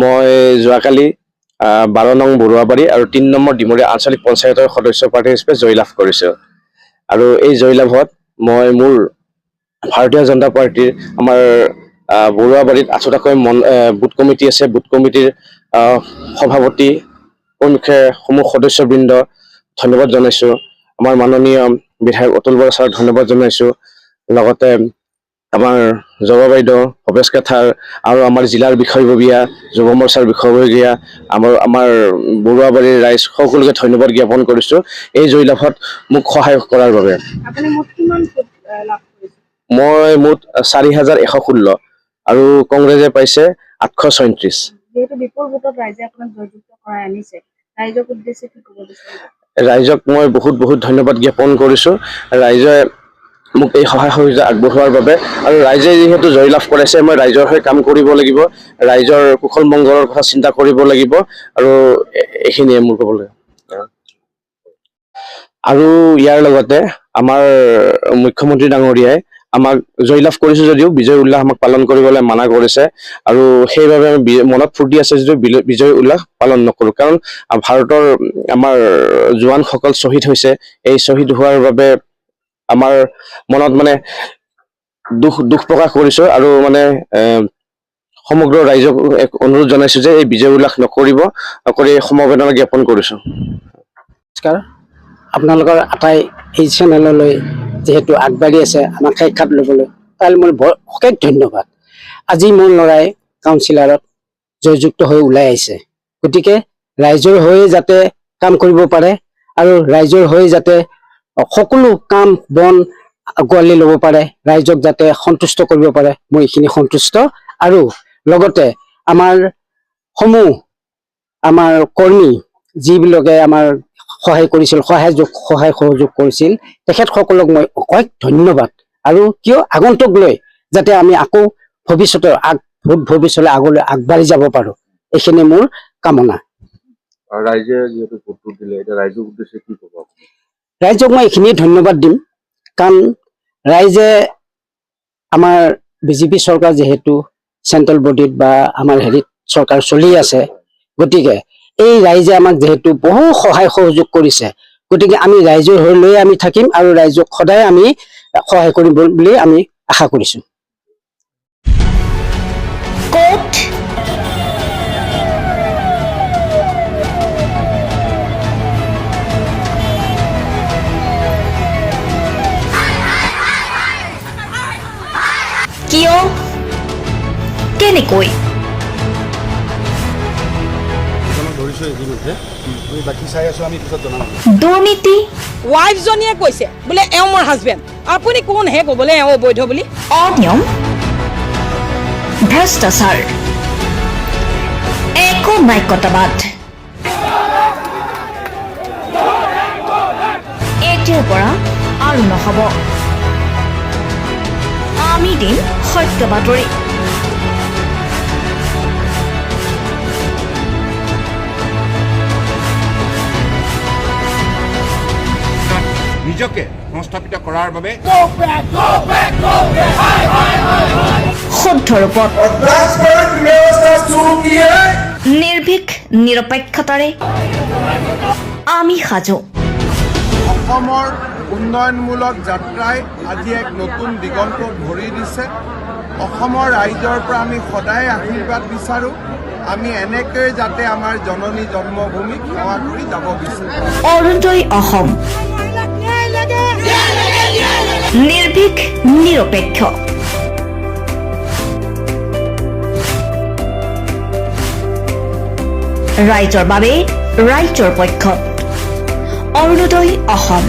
মই যোৱাকালি 12 নং বৰুৱাবাৰী আৰু 3 নম্বৰ ডিমৰীয়া আঞ্চলিক পঞ্চায়তৰ সদস্য প্ৰাৰ্থী হিচাপে জয়লাভ কৰিছোঁ। আৰু এই জয়লাভত মই মোৰ ভাৰতীয় জনতা পাৰ্টিৰ আমাৰ বৰুৱাবাৰীত 8টাকৈ বুথ কমিটি আছে। বুথ কমিটিৰ সভাপতি সমূহ সদস্যবৃন্দ ধন্যবাদ জনাইছোঁ। আমাৰ মাননীয় বিধায়ক অতুল বৰা ছাৰক ধন্যবাদ জনাইছোঁ। লগতে আমাৰ জবা বাইদেউ, ভৱেশ কাথাৰ আৰু আমাৰ জিলাৰ বিষয়ববীয়া, যুৱ মৰ্চাৰ বিষয়ববীয়া, আমাৰ বৰুৱাবাৰীৰ ৰাইজ সকলোকে ধন্যবাদ জ্ঞাপন কৰিছোঁ এই জয়লাভত মোক সহায় কৰাৰ বাবে। মই মুঠ 4116 আৰু কংগ্ৰেছে পাইছে 836। ৰাইজক মই বহুত বহুত ধন্যবাদ জ্ঞাপন কৰিছোঁ। ৰাইজে মোক এই সহায় সহযোগিতা আগবঢ়োৱাৰ বাবে, আৰু ৰাইজে যিহেতু জয়লাভ কৰাইছে মই ৰাইজৰ হৈ কাম কৰিব লাগিব, ৰাইজৰ কুশল মংগলৰ কথা চিন্তা কৰিব লাগিব, আৰু এইখিনিয়ে মোৰ ক'বলৈ। আৰু ইয়াৰ লগতে আমাৰ মুখ্যমন্ত্ৰী ডাঙৰীয়াই আমাক জয়লাভ কৰিছোঁ যদিও বিজয় উল্লাস আমাক পালন কৰিবলৈ মানা কৰিছে, আৰু সেইবাবে আমি মনত ফূৰ্তি আছে যদিও বিজয় উল্লাস পালন নকৰোঁ। কাৰণ ভাৰতৰ আমাৰ জোৱানসকল শ্বহীদ হৈছে। এই শ্বহীদ হোৱাৰ বাবে আমাৰ মনত দুখ প্ৰকাশ কৰিছোঁ, আৰু সমগ্ৰ ৰাইজক এক অনুৰোধ জনাইছোঁ যে এই বিজয় উল্লাস নকৰি সমবেদনা জ্ঞাপন কৰিছোঁ। নমস্কাৰ, আপোনালোকৰ আটাই এই চেনেললৈ যিহেতু আগবাঢ়ি আছে আমাক সাক্ষাৎ ল'বলৈ, তালৈ মোৰ বৰ অশেষ ধন্যবাদ। আজি মোৰ ল'ৰাই কাউন্সিলাৰত জয়যুক্ত হৈ ওলাই আহিছে, গতিকে ৰাইজৰ হৈ যাতে কাম কৰিব পাৰে আৰু ৰাইজৰ হৈ যাতে সকলো কাম বন আঁকোৱালি ল'ব পাৰে, ৰাইজক যাতে সন্তুষ্ট কৰিব পাৰে, মই এইখিনি সন্তুষ্ট। আৰু লগতে আমাৰ কৰ্মী যিবিলাকে আমাৰ সহায় কৰিছিল, সহায় সহযোগ কৰিছিল, তেখেতসকলক মই অশেষ ধন্যবাদ। আৰু কিয় আগন্তুক লৈ যাতে আমি আকৌ ভৱিষ্যতে আগলৈ আগবাঢ়ি যাব পাৰোঁ, এইখিনি মোৰ কামনা। ৰাইজে যিহেতু ভোটটো দিলে, এতিয়া ৰাইজৰ উদ্দেশ্যে কি ক'ব? ৰাইজক মই এইখিনিয়ে ধন্যবাদ দিম, কাৰণ ৰাইজে আমাৰ বিজেপি চৰকাৰ যিহেতু চেন্ট্ৰেল বডিত বা আমাৰ চৰকাৰ চলি আছে, গতিকে এই ৰাইজে আমাক যিহেতু বহু সহায় সহযোগ কৰিছে, গতিকে আমি ৰাইজৰ হৈ লৈ আমি থাকিম আৰু ৰাইজক সদায় আমি সহায় কৰিম বুলি আমি আশা কৰিছোঁ। কিয় কেনেকৈ দুৰ্নীতি? ৱাইফজনীয়ে কৈছে বোলে এওঁ মোৰ হাজবেণ্ড, আপুনি কোন হে ক'বলৈ এওঁ অবৈধ বুলি? অনিয়ম, ভ্ৰষ্টাচাৰ, একো নায়কতাবাদ। এতিয়াৰ পৰা আৰু নহ'ব। আমি দিম সত্য বাতৰি। নিজকে সংস্থাপিত কৰাৰ বাবে শুদ্ধ ৰূপত নিৰ্ভীক নিৰপেক্ষতাৰে আমি সাজু। অসমৰ উন্নয়নমূলক যাত্ৰাই আজি এক নতুন দিগন্ত ভৰি দিছে। অসমৰ ৰাইজৰ পৰা আমি সদায় আশীৰ্বাদ বিচাৰোঁ, আমি এনেকৈ যাতে আমাৰ জননী জন্মভূমিক সেৱা কৰি যাব বিচাৰোঁ। অৰুণোদয় অসম, নিৰ্ভীক নিৰপেক্ষ। ৰাইজৰ বাবে ৰাইজৰ পক্ষত অৰুণোদয় অসম।